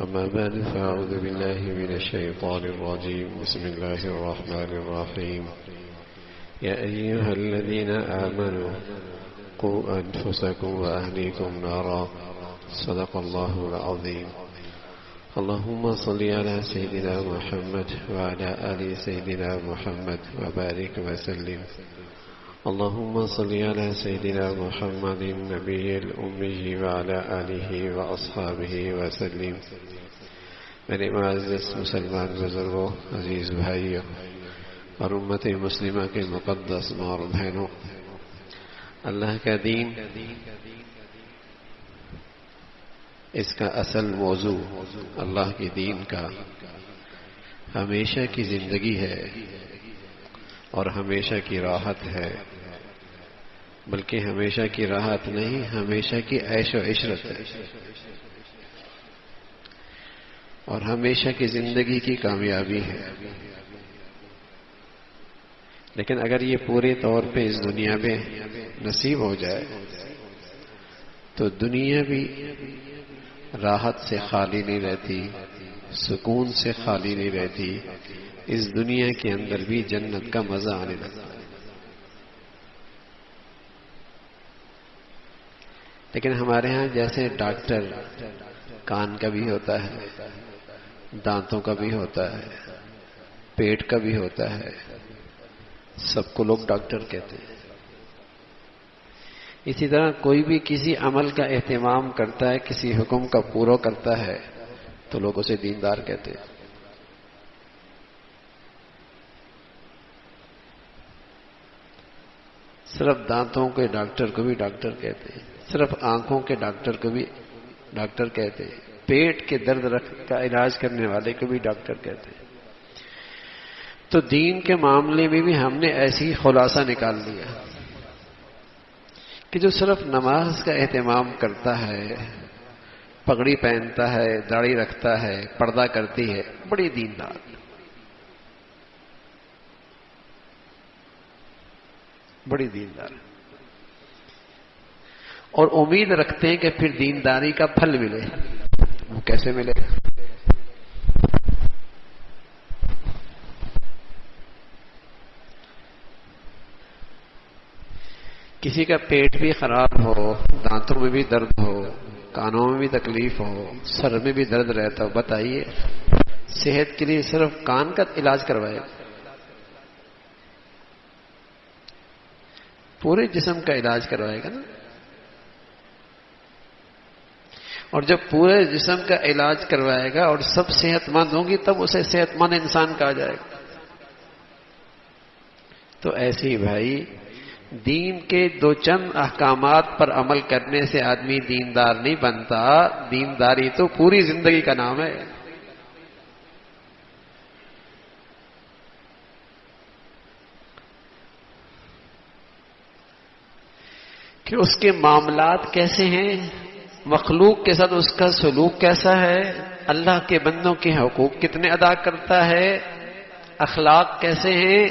أما بعد فأعوذ بالله من الشيطان الرجيم. بسم الله الرحمن الرحيم. يا أيها الذين آمنوا قوا أنفسكم وأهليكم نارا. صدق الله العظيم. اللهم صل على سيدنا محمد وعلى آل سيدنا محمد وبارك وسلم. اللهم صل على سيدنا محمد النبي الأمي وعلى آله وأصحابه وسلم. میرے معزز مسلمان بزرگوں، عزیز بھائیوں اور امت مسلمہ کے مقدس ماں اور بہنوں، اللہ کا دین، اس کا اصل موضوع اللہ کے دین کا ہمیشہ کی زندگی ہے اور ہمیشہ کی راحت ہے، بلکہ ہمیشہ کی راحت نہیں، ہمیشہ کی عیش و عشرت ہے اور ہمیشہ کی زندگی کی کامیابی ہے۔ لیکن اگر یہ پورے طور پہ اس دنیا میں نصیب ہو جائے تو دنیا بھی راحت سے خالی نہیں رہتی، سکون سے خالی نہیں رہتی، اس دنیا کے اندر بھی جنت کا مزہ آنے لگتا ہے۔ لیکن ہمارے ہاں جیسے ڈاکٹر کان کا بھی ہوتا ہے، دانتوں کا بھی ہوتا ہے، پیٹ کا بھی ہوتا ہے، سب کو لوگ ڈاکٹر کہتے ہیں۔ اسی طرح کوئی بھی کسی عمل کا اہتمام کرتا ہے، کسی حکم کا پورا کرتا ہے تو لوگ اسے دیندار کہتے ہیں۔ صرف دانتوں کے ڈاکٹر کو بھی ڈاکٹر کہتے ہیں، صرف آنکھوں کے ڈاکٹر کو بھی ڈاکٹر کہتے ہیں، پیٹ کے درد کا علاج کرنے والے کو بھی ڈاکٹر کہتے ہیں۔ تو دین کے معاملے میں بھی ہم نے ایسی خلاصہ نکال لیا کہ جو صرف نماز کا اہتمام کرتا ہے، پگڑی پہنتا ہے، داڑھی رکھتا ہے، پردہ کرتی ہے، بڑی دیندار، بڑی دیندار، اور امید رکھتے ہیں کہ پھر دینداری کا پھل ملے۔ وہ کیسے ملے گا؟ کسی کا پیٹ بھی خراب ہو، دانتوں میں بھی درد ہو، کانوں میں بھی تکلیف ہو، سر میں بھی درد رہتا ہو، بتائیے صحت کے لیے صرف کان کا علاج کروائے، پورے جسم کا علاج کروائے گا نا؟ اور جب پورے جسم کا علاج کروائے گا اور سب صحت مند ہوں گی تب اسے صحت مند انسان کہا جائے گا۔ تو ایسے ہی بھائی، دین کے دو چند احکامات پر عمل کرنے سے آدمی دیندار نہیں بنتا، دینداری تو پوری زندگی کا نام ہے۔ کہ اس کے معاملات کیسے ہیں، مخلوق کے ساتھ اس کا سلوک کیسا ہے، اللہ کے بندوں کے حقوق کتنے ادا کرتا ہے، اخلاق کیسے ہیں،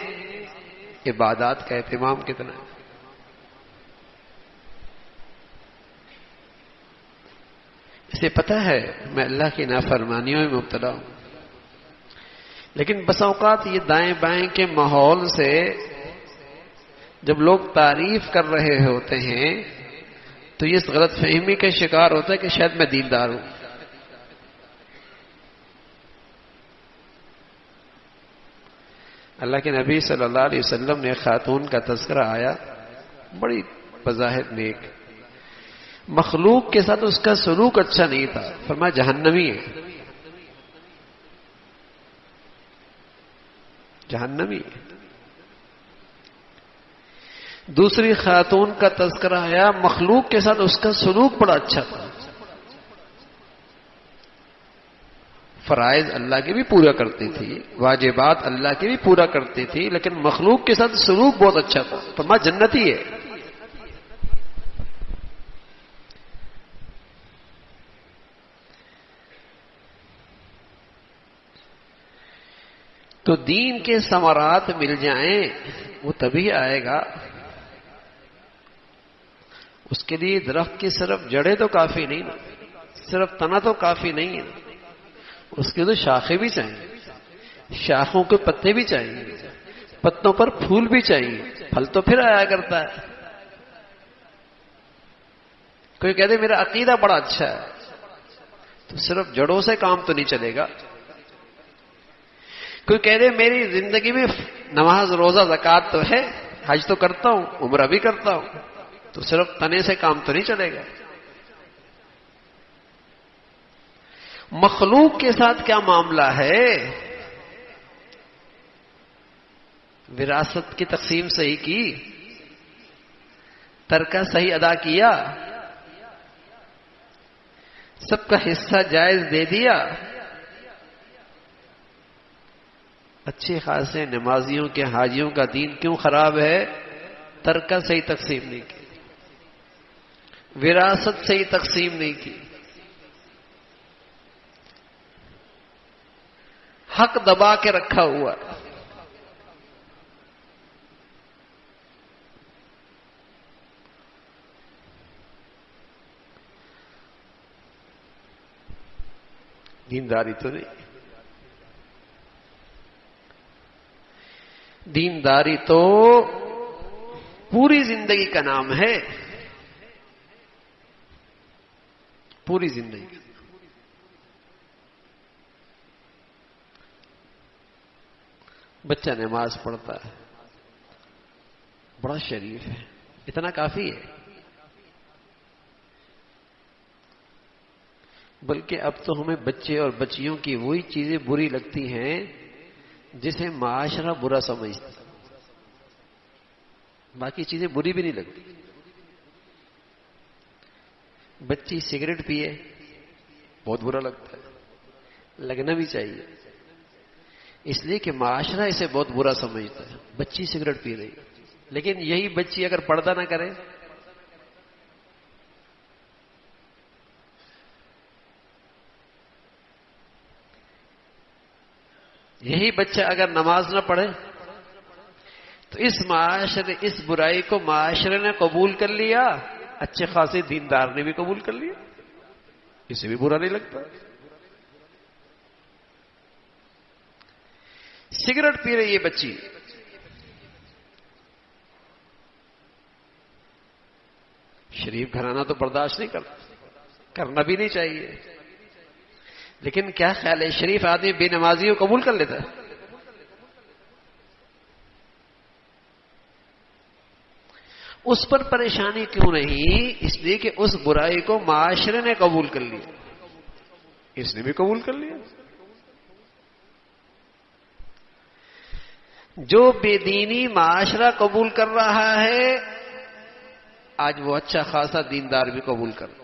عبادات کا اہتمام کتنا ہے۔ اسے پتہ ہے میں اللہ کی نافرمانیوں میں مبتلا ہوں، لیکن بس اوقات یہ دائیں بائیں کے ماحول سے جب لوگ تعریف کر رہے ہوتے ہیں تو یہ اس غلط فہمی کا شکار ہوتا ہے کہ شاید میں دیندار ہوں۔ اللہ کے نبی صلی اللہ علیہ وسلم نے خاتون کا تذکرہ آیا، بڑی بظاہر نیک، مخلوق کے ساتھ اس کا سلوک اچھا نہیں تھا، فرمایا جہنمی ہے، جہنمی ہے۔ دوسری خاتون کا تذکرہ آیا، مخلوق کے ساتھ اس کا سلوک بڑا اچھا تھا، فرائض اللہ کے بھی پورا کرتی تھی، واجبات اللہ کے بھی پورا کرتی تھی، لیکن مخلوق کے ساتھ سلوک بہت اچھا تھا، فرمایا جنتی ہے۔ تو دین کے ثمرات مل جائیں وہ تبھی آئے گا، اس کے لیے درخت کی صرف جڑیں تو کافی نہیں نا، صرف تنا تو کافی نہیں ہے، اس کے تو شاخیں بھی چاہیے، شاخوں کے پتے بھی چاہیے، پتوں پر پھول بھی چاہیے، پھل تو پھر آیا کرتا ہے۔ کوئی کہتے میرا عقیدہ بڑا اچھا ہے، تو صرف جڑوں سے کام تو نہیں چلے گا۔ کوئی کہہ دے میری زندگی میں نماز روزہ زکوٰۃ تو ہے، حج تو کرتا ہوں، عمرہ بھی کرتا ہوں، تو صرف تنے سے کام تو نہیں چلے گا۔ مخلوق کے ساتھ کیا معاملہ ہے؟ وراثت کی تقسیم صحیح کی، ترکہ صحیح ادا کیا، سب کا حصہ جائز دے دیا، اچھے خاصے نمازیوں کے حاجیوں کا دین کیوں خراب ہے؟ ترکہ صحیح تقسیم نہیں کی، وراثت صحیح تقسیم نہیں کی، حق دبا کے رکھا ہوا۔ دینداری تو نہیں، دینداری تو پوری زندگی کا نام ہے، پوری زندگی۔ بچہ نماز پڑھتا ہے، بڑا شریف ہے، اتنا کافی ہے۔ بلکہ اب تو ہمیں بچے اور بچیوں کی وہی چیزیں بری لگتی ہیں جسے معاشرہ برا سمجھتا، باقی چیزیں بری بھی نہیں لگتی۔ بچی سگریٹ پیے بہت برا لگتا ہے، لگنا بھی چاہیے، اس لیے کہ معاشرہ اسے بہت برا سمجھتا ہے۔ بچی سگریٹ پی رہی، لیکن یہی بچی اگر پردہ نہ کرے، یہی بچہ اگر نماز نہ پڑھے، تو اس معاشرے، اس برائی کو معاشرے نے قبول کر لیا، اچھے خاصے دیندار نے بھی قبول کر لیا، اسے بھی برا نہیں لگتا۔ سگریٹ پی رہی ہے بچی، شریف گھرانہ تو برداشت نہیں کرتا، کرنا بھی نہیں چاہیے، لیکن کیا خیال ہے شریف آدمی بے نمازی کو قبول کر لیتا ہے؟ اس پر پریشانی کیوں نہیں؟ اس لیے کہ اس برائی کو معاشرے نے قبول کر لیا، اس نے بھی قبول کر لیا۔ جو بے دینی معاشرہ قبول کر رہا ہے، آج وہ اچھا خاصا دیندار بھی قبول کر رہا ہے۔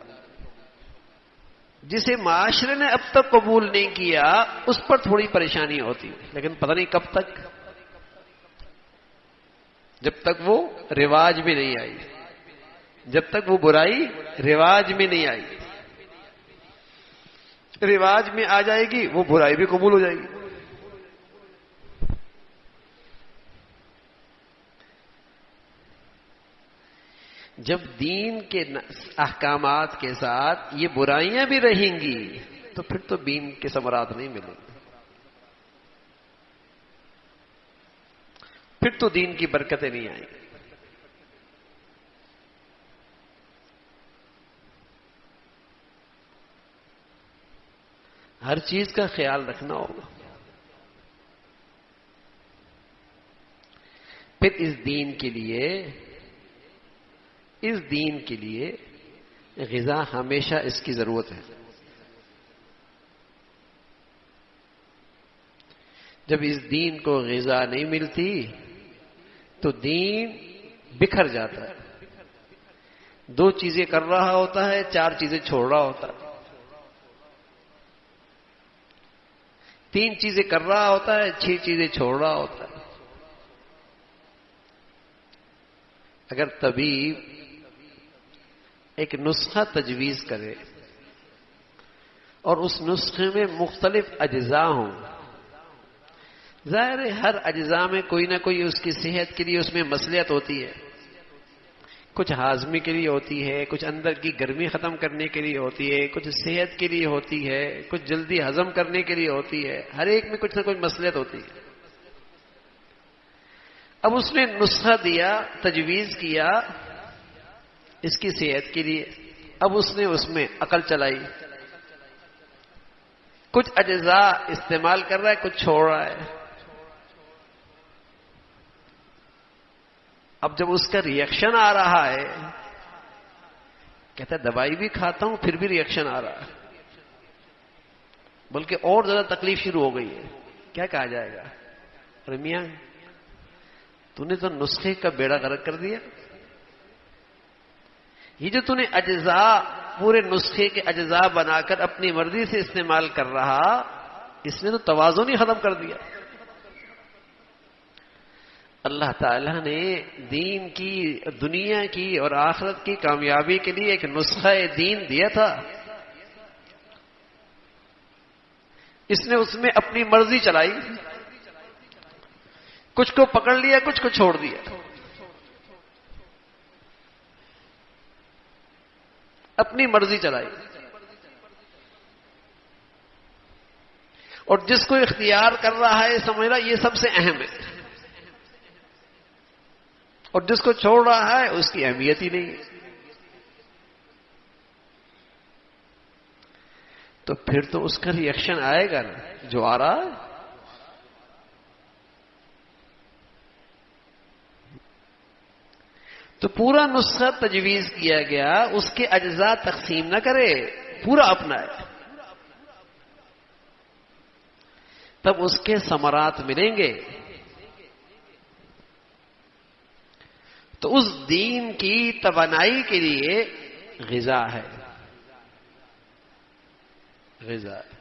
جسے معاشرے نے اب تک قبول نہیں کیا، اس پر تھوڑی پریشانی ہوتی ہے، لیکن پتہ نہیں کب تک، جب تک وہ رواج میں نہیں آئی، جب تک وہ برائی رواج میں نہیں آئی۔ رواج میں آ جائے گی وہ برائی بھی قبول ہو جائے گی۔ جب دین کے احکامات کے ساتھ یہ برائیاں بھی رہیں گی تو پھر تو دین کے ثمرات نہیں ملیں گے، پھر تو دین کی برکتیں نہیں آئیں گی۔ ہر چیز کا خیال رکھنا ہوگا۔ پھر اس دین کے لیے غذا ہمیشہ اس کی ضرورت ہے۔ جب اس دین کو غذا نہیں ملتی تو دین بکھر جاتا ہے، دو چیزیں کر رہا ہوتا ہے، چار چیزیں چھوڑ رہا ہوتا ہے، تین چیزیں کر رہا ہوتا ہے، چھ چیزیں چھوڑ رہا ہوتا ہے۔ اگر طبیب ایک نسخہ تجویز کرے اور اس نسخے میں مختلف اجزاء ہوں، ظاہر ہے ہر اجزاء میں کوئی نہ کوئی اس کی صحت کے لیے اس میں مصلحت ہوتی ہے، کچھ ہاضمے کے لیے ہوتی ہے، کچھ اندر کی گرمی ختم کرنے کے لیے ہوتی ہے، کچھ صحت کے لیے ہوتی ہے، کچھ جلدی ہضم کرنے کے لیے ہوتی ہے، ہر ایک میں کچھ نہ کچھ مصلحت ہوتی ہے۔ اب اس نے نسخہ دیا، تجویز کیا اس کی صحت کے لیے، اب اس نے اس میں عقل چلائی، کچھ اجزاء استعمال کر رہا ہے، کچھ چھوڑ رہا ہے۔ اب جب اس کا ری ایکشن آ رہا ہے، کہتا ہے دوائی بھی کھاتا ہوں پھر بھی ری ایکشن آ رہا ہے، بلکہ اور زیادہ تکلیف شروع ہو گئی ہے، کیا کہا جائے گا؟ ارے میاں تو نے تو نسخے کا بیڑا غرق کر دیا۔ یہ جو تو نے اجزاء، پورے نسخے کے اجزاء بنا کر اپنی مرضی سے استعمال کر رہا، اس نے تو توازن ہی ختم کر دیا۔ اللہ تعالیٰ نے دین کی، دنیا کی اور آخرت کی کامیابی کے لیے ایک نسخہ دین دیا تھا، اس نے اس میں اپنی مرضی چلائی، کچھ کو پکڑ لیا، کچھ کو چھوڑ دیا۔ اپنی مرضی چلائی، اور جس کو اختیار کر رہا ہے سمجھ رہا یہ سب سے اہم ہے، اور جس کو چھوڑ رہا ہے اس کی اہمیت ہی نہیں ہے۔ تو پھر تو اس کا ری ایکشن آئے گا نا جو آ رہا ہے۔ تو پورا نسخہ تجویز کیا گیا، اس کے اجزاء تقسیم نہ کرے، پورا اپنائے، تب اس کے ثمرات ملیں گے۔ تو اس دین کی توانائی کے لیے غذا ہے، غذا ہے،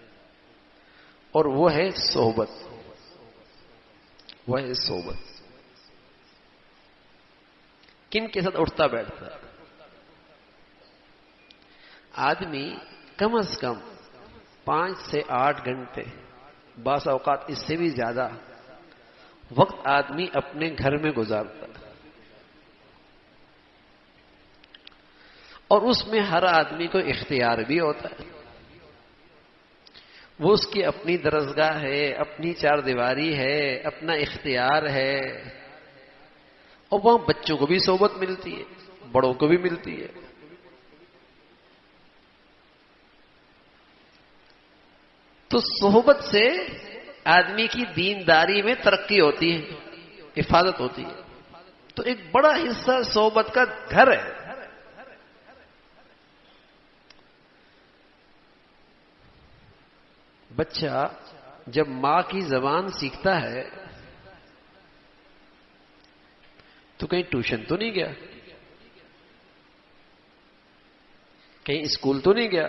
اور وہ ہے صحبت، وہ ہے صحبت۔ کن کے ساتھ اٹھتا بیٹھتا ہے آدمی؟ کم از کم 5 سے 8 گھنٹے، بعض اوقات اس سے بھی زیادہ وقت آدمی اپنے گھر میں گزارتا ہے، اور اس میں ہر آدمی کو اختیار بھی ہوتا ہے، وہ اس کی اپنی درسگاہ ہے، اپنی 4 دیواری ہے، اپنا اختیار ہے، اور وہاں بچوں کو بھی صحبت ملتی ہے، بڑوں کو بھی ملتی ہے۔ تو صحبت سے آدمی کی دینداری میں ترقی ہوتی ہے، حفاظت ہوتی ہے۔ تو ایک بڑا حصہ صحبت کا گھر ہے۔ بچہ جب ماں کی زبان سیکھتا ہے تو کہیں ٹیوشن تو نہیں گیا، کہیں اسکول تو نہیں گیا،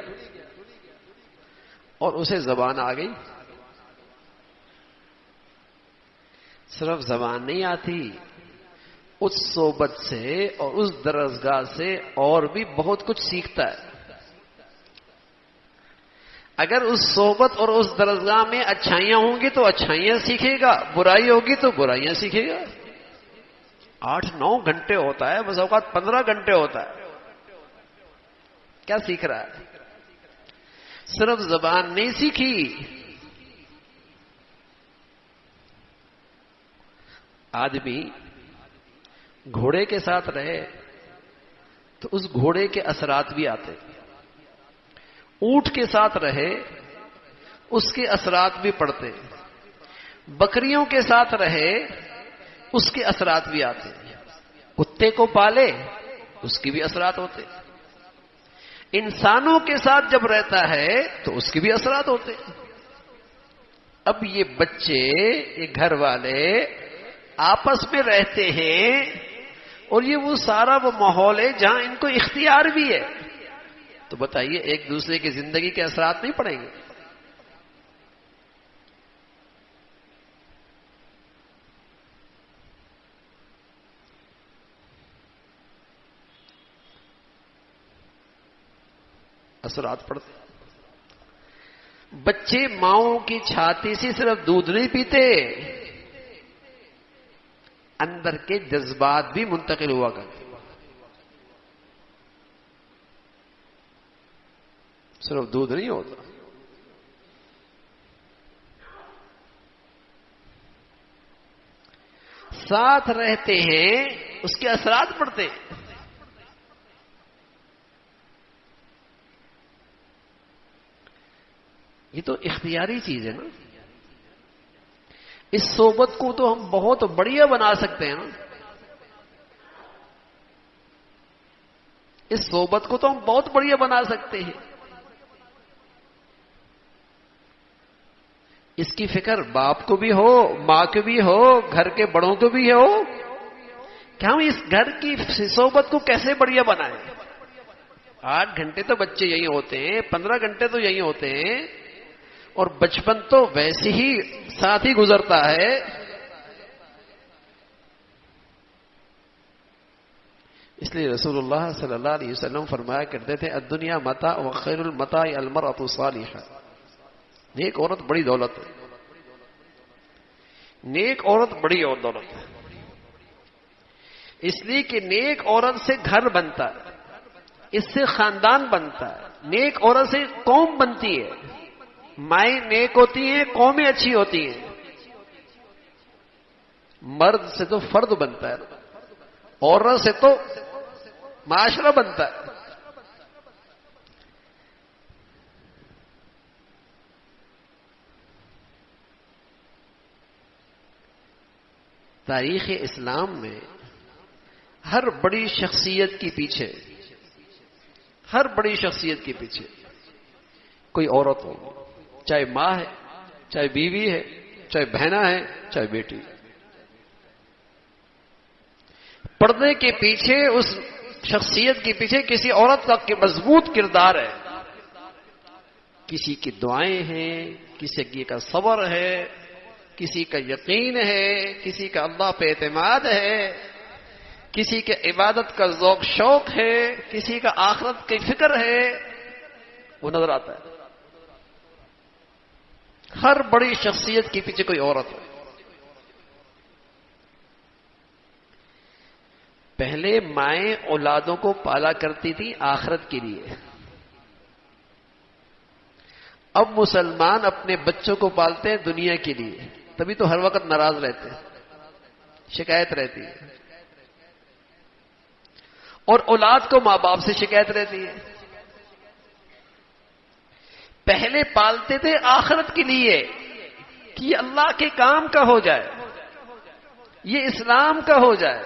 اور اسے زبان آ گئی۔ صرف زبان نہیں آتی، اس صحبت سے اور اس درسگاہ سے اور بھی بہت کچھ سیکھتا ہے۔ اگر اس صحبت اور اس درسگاہ میں اچھائیاں ہوں گی تو اچھائیاں سیکھے گا، برائی ہوگی تو برائیاں سیکھے گا۔ 8-9 گھنٹے ہوتا ہے، بس اوقات 15 گھنٹے ہوتا ہے، کیا سیکھ رہا ہے؟ صرف زبان نہیں سیکھی، آدمی گھوڑے کے ساتھ رہے تو اس گھوڑے کے اثرات بھی آتے، اونٹ کے ساتھ رہے اس کے اثرات بھی پڑتے، بکریوں کے ساتھ رہے اس کے اثرات بھی آتے، کتے کو پالے اس کی بھی اثرات ہوتے، انسانوں کے ساتھ جب رہتا ہے تو اس کے بھی اثرات ہوتے۔ اب یہ بچے، یہ گھر والے آپس میں رہتے ہیں، اور یہ وہ سارا وہ ماحول ہے جہاں ان کو اختیار بھی ہے، تو بتائیے ایک دوسرے کی زندگی کے اثرات نہیں پڑیں گے؟ اثرات پڑتے۔ بچے ماؤں کی چھاتی سے صرف دودھ نہیں پیتے، اندر کے جذبات بھی منتقل ہوا کرتے۔ صرف دودھ نہیں ہوتا. ساتھ رہتے ہیں اس کے اثرات پڑتے ہیں. یہ تو اختیاری چیز ہے نا. اس صحبت کو تو ہم بہت بڑھیا بنا سکتے ہیں نا. اس صحبت کو تو ہم بہت بڑھیا بنا سکتے ہیں. اس کی فکر باپ کو بھی ہو, ماں کو بھی ہو, گھر کے بڑوں کو بھی ہو کہ ہم اس گھر کی صحبت کو کیسے بڑھیا بنائیں. 8 گھنٹے تو بچے یہی ہوتے ہیں, 15 گھنٹے تو یہی ہوتے ہیں, اور بچپن تو ویسے ہی ساتھ ہی گزرتا ہے. اس لیے رسول اللہ صلی اللہ علیہ وسلم فرمایا کرتے تھے الدنیا متاع وخیر المتاع المرأة الصالحہ. نیک عورت بڑی دولت ہے. نیک عورت بڑی اور دولت ہے. اس لیے کہ نیک عورت سے گھر بنتا ہے, اس سے خاندان بنتا ہے. نیک عورت سے قوم بنتی ہے. مائیں نیک ہوتی ہیں, قومیں اچھی ہوتی ہیں. مرد سے تو فرد بنتا ہے, عورت سے تو معاشرہ بنتا ہے. تاریخ اسلام میں ہر بڑی شخصیت کے پیچھے, ہر بڑی شخصیت کے پیچھے کوئی عورت ہوگی, چاہے ماں ہے, چاہے بیوی ہے, چاہے بہنا ہے, چاہے بیٹی. پردے کے پیچھے, اس شخصیت کے پیچھے کسی عورت کا مضبوط کردار ہے. کسی کی دعائیں ہیں, کسی کا صبر ہے, کسی کا یقین ہے, کسی کا اللہ پہ اعتماد ہے, کسی کے عبادت کا ذوق شوق ہے, کسی کا آخرت کی فکر ہے. وہ نظر آتا ہے. ہر بڑی شخصیت کے پیچھے کوئی عورت ہے. پہلے مائیں اولادوں کو پالا کرتی تھی آخرت کے لیے. اب مسلمان اپنے بچوں کو پالتے ہیں دنیا کے لیے. تبھی تو ہر وقت ناراض رہتے ہیں, شکایت رہتی ہے. اور اولاد کو ماں باپ سے شکایت رہتی ہے. پہلے پالتے تھے آخرت کے لیے کہ یہ اللہ کے کام کا ہو جائے, یہ اسلام کا ہو جائے,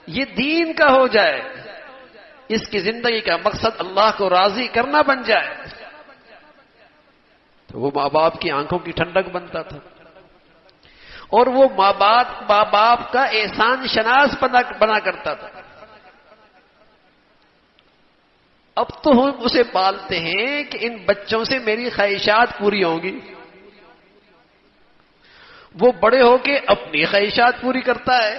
یہ دین کا ہو جائے, اس کی زندگی کا مقصد اللہ کو راضی کرنا بن جائے. تو وہ ماں باپ کی آنکھوں کی ٹھنڈک بنتا تھا, اور وہ ماں باپ کا احسان شناس بنا کرتا تھا. اب تو ہم اسے پالتے ہیں کہ ان بچوں سے میری خواہشات پوری ہوں گی. وہ بڑے ہو کے اپنی خواہشات پوری کرتا ہے.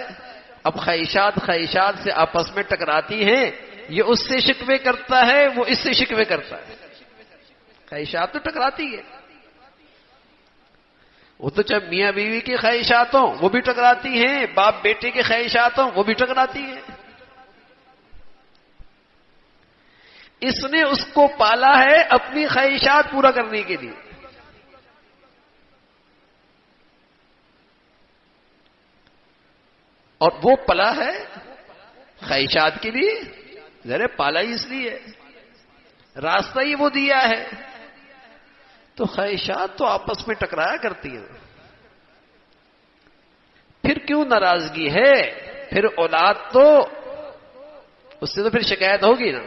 اب خواہشات سے آپس میں ٹکراتی ہیں. یہ اس سے شکوے کرتا ہے, وہ اس سے شکوے کرتا ہے. خواہشات تو ٹکراتی ہے. وہ تو چاہے میاں بیوی کی خواہشات ہوں وہ بھی ٹکراتی ہیں, باپ بیٹے کی خواہشات ہوں وہ بھی ٹکراتی ہیں. اس نے اس کو پالا ہے اپنی خواہشات پورا کرنے کے لیے. اور وہ پلا ہے خواہشات کے لیے. ذرا پالا ہی اس لیے, راستہ ہی وہ دیا ہے. تو خواہشات تو آپس میں ٹکرایا کرتی ہیں. پھر کیوں ناراضگی ہے؟ پھر اولاد تو اس سے تو پھر شکایت ہوگی نا,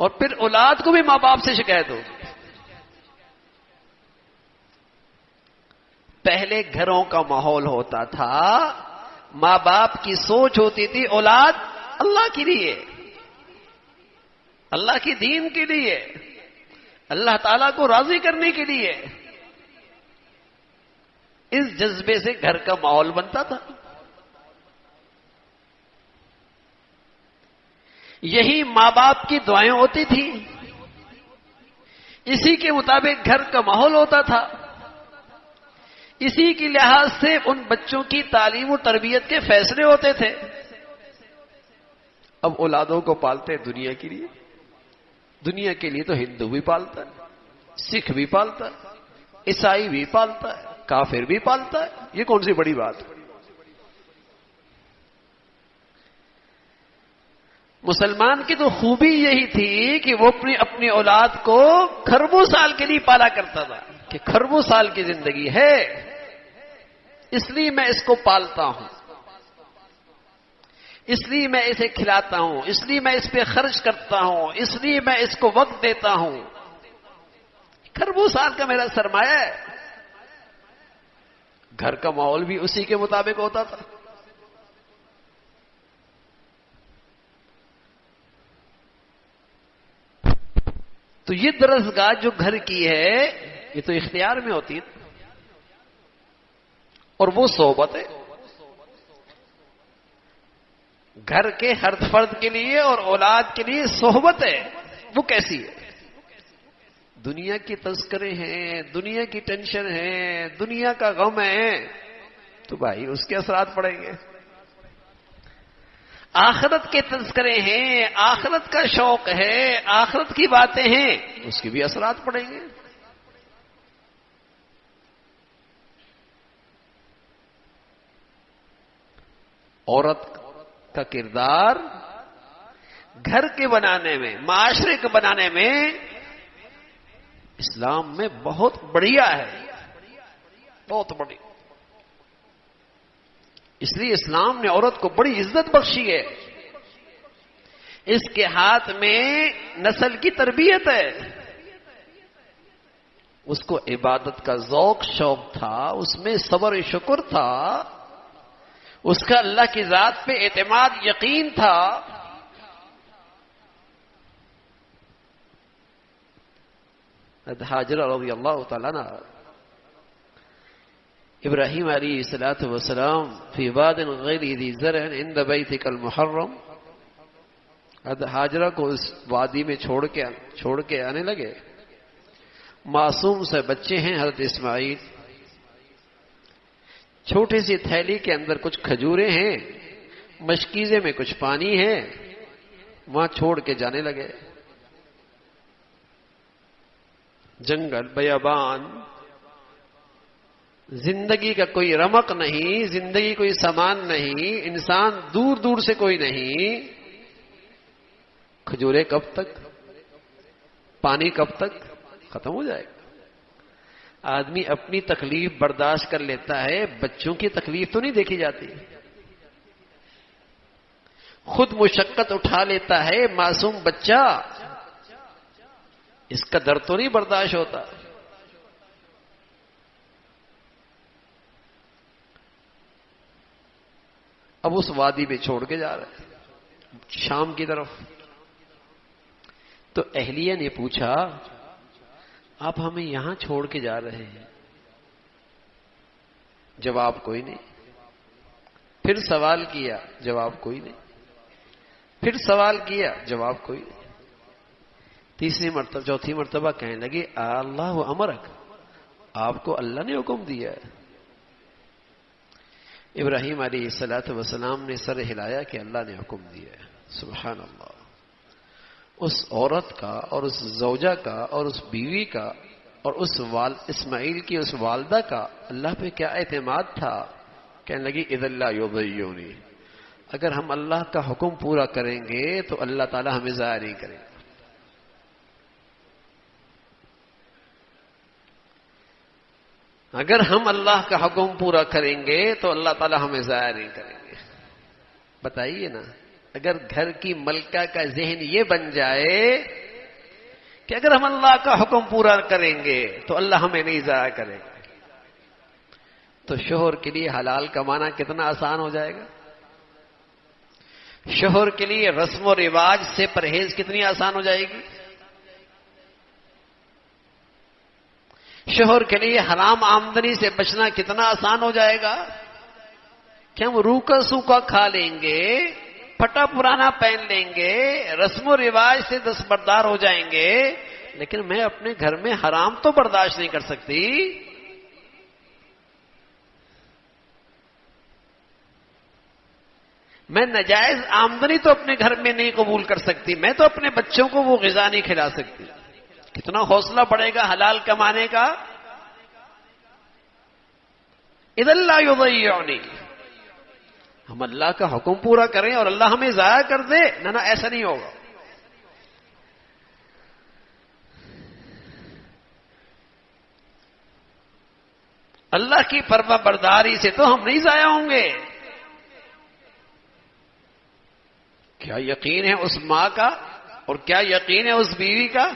اور پھر اولاد کو بھی ماں باپ سے شکایت ہوگی. پہلے گھروں کا ماحول ہوتا تھا, ماں باپ کی سوچ ہوتی تھی اولاد اللہ کے لیے, اللہ کی دین کے لیے, اللہ تعالیٰ کو راضی کرنے کے لیے. اس جذبے سے گھر کا ماحول بنتا تھا. یہی ماں باپ کی دعائیں ہوتی تھی, اسی کے مطابق گھر کا ماحول ہوتا تھا. اسی کے لحاظ سے ان بچوں کی تعلیم و تربیت کے فیصلے ہوتے تھے. اب اولادوں کو پالتے ہیں دنیا کے لیے, دنیا کے لیے تو ہندو بھی پالتا ہے، سکھ بھی پالتا ہے، عیسائی بھی پالتا ہے، کافر بھی پالتا ہے، یہ کون سی بڑی بات ہے؟ مسلمان کی تو خوبی یہی تھی کہ وہ اپنی اولاد کو کھربوں سال کے لیے پالا کرتا تھا، کہ کھربوں سال کی زندگی ہے، اس لیے میں اس کو پالتا ہوں، اس لیے میں اسے کھلاتا ہوں، اس لیے میں اس پہ خرچ کرتا ہوں، اس لیے میں اس کو وقت دیتا ہوں۔ کھربوں سال کا میرا سرمایہ ہے۔ گھر کا ماحول بھی اسی کے مطابق ہوتا تھا۔ تو یہ درسگاہ جو گھر کی ہے یہ تو اختیار میں ہوتی ہے، اور وہ صحبت ہے گھر کے ہر فرد کے لیے اور اولاد کے لیے صحبت ہے۔ وہ کیسی ہے؟ دنیا کی تذکرے ہیں، دنیا کی ٹینشن ہے، دنیا کا غم ہے، تو بھائی اس کے اثرات پڑیں گے۔ آخرت کے تذکرے ہیں، آخرت کا شوق ہے، آخرت کی باتیں ہیں، اس کے بھی اثرات پڑیں گے۔ عورت کا کردار گھر کے بنانے میں، معاشرے کے بنانے میں اسلام میں بہت بڑھیا ہے، بہت بڑی۔ اس لیے اسلام نے عورت کو بڑی عزت بخشی ہے۔ اس کے ہاتھ میں نسل کی تربیت ہے۔ اس کو عبادت کا ذوق شوق تھا، اس میں صبر و شکر تھا، اس کا اللہ کی ذات پہ اعتماد یقین تھا۔ ہاجرہ رضی اللہ تعالیٰ عنہ ابراہیم علیہ الصلوۃ والسلام فی واد غیر ذی زرع عند بیتک المحرم، ہاجرہ کو اس وادی میں چھوڑ کے آنے لگے۔ معصوم سے بچے ہیں حضرت اسماعیل، چھوٹی سی تھیلی کے اندر کچھ کھجوریں ہیں، مشکیزے میں کچھ پانی ہے، وہاں چھوڑ کے جانے لگے۔ جنگل، بیابان، زندگی کا کوئی رمق نہیں، زندگی کوئی سامان نہیں، انسان دور دور سے کوئی نہیں۔ کھجورے کب تک؟ پانی کب تک؟ ختم ہو جائے گا۔ آدمی اپنی تکلیف برداشت کر لیتا ہے، بچوں کی تکلیف تو نہیں دیکھی جاتی۔ خود مشقت اٹھا لیتا ہے معصوم بچہ، اس کا درد تو نہیں برداشت ہوتا۔ اب اس وادی میں چھوڑ کے جا رہا ہے شام کی طرف۔ تو اہلیہ نے پوچھا، آپ ہمیں یہاں چھوڑ کے جا رہے ہیں؟ جواب کوئی نہیں۔ پھر سوال کیا، جواب کوئی نہیں۔ پھر سوال کیا، جواب کوئی نہیں۔ تیسری مرتبہ، چوتھی مرتبہ کہنے لگی، اللہ امرک، آپ کو اللہ نے حکم دیا ہے؟ ابراہیم علیہ الصلوۃ والسلام نے سر ہلایا کہ اللہ نے حکم دیا ہے۔ سبحان اللہ۔ اس عورت کا اور اس زوجہ کا اور اس بیوی کا اور اس اسماعیل کی اس والدہ کا اللہ پہ کیا اعتماد تھا۔ کہنے لگی اذ لا یضیعونی، اگر ہم اللہ کا حکم پورا کریں گے تو اللہ تعالی ہمیں ضائع نہیں کرے گا۔ اگر ہم اللہ کا حکم پورا کریں گے تو اللہ تعالی ہمیں ضائع نہیں کریں گے۔ بتائیے نا، اگر گھر کی ملکہ کا ذہن یہ بن جائے کہ اگر ہم اللہ کا حکم پورا کریں گے تو اللہ ہمیں نہیں ضائع کرے گا، تو شوہر کے لیے حلال کمانا کتنا آسان ہو جائے گا۔ شوہر کے لیے رسم و رواج سے پرہیز کتنی آسان ہو جائے گی۔ شوہر کے لیے حرام آمدنی سے بچنا کتنا آسان ہو جائے گا کہ ہم روکا سوکھا کھا لیں گے، پھٹا پرانا پہن لیں گے، رسم و رواج سے دستبردار ہو جائیں گے، لیکن میں اپنے گھر میں حرام تو برداشت نہیں کر سکتی۔ میں ناجائز آمدنی تو اپنے گھر میں نہیں قبول کر سکتی، میں تو اپنے بچوں کو وہ غذا نہیں کھلا سکتی، کتنا حوصلہ بڑھے گا حلال کمانے کا؟ اذا لا یضیعنی، ہم اللہ کا حکم پورا کریں اور اللہ ہمیں ضائع کر دے؟ نہ ایسا نہیں ہوگا۔ اللہ کی فرما برداری سے تو ہم نہیں ضائع ہوں گے۔ کیا یقین ہے اس ماں کا اور کیا یقین ہے اس بیوی کا؟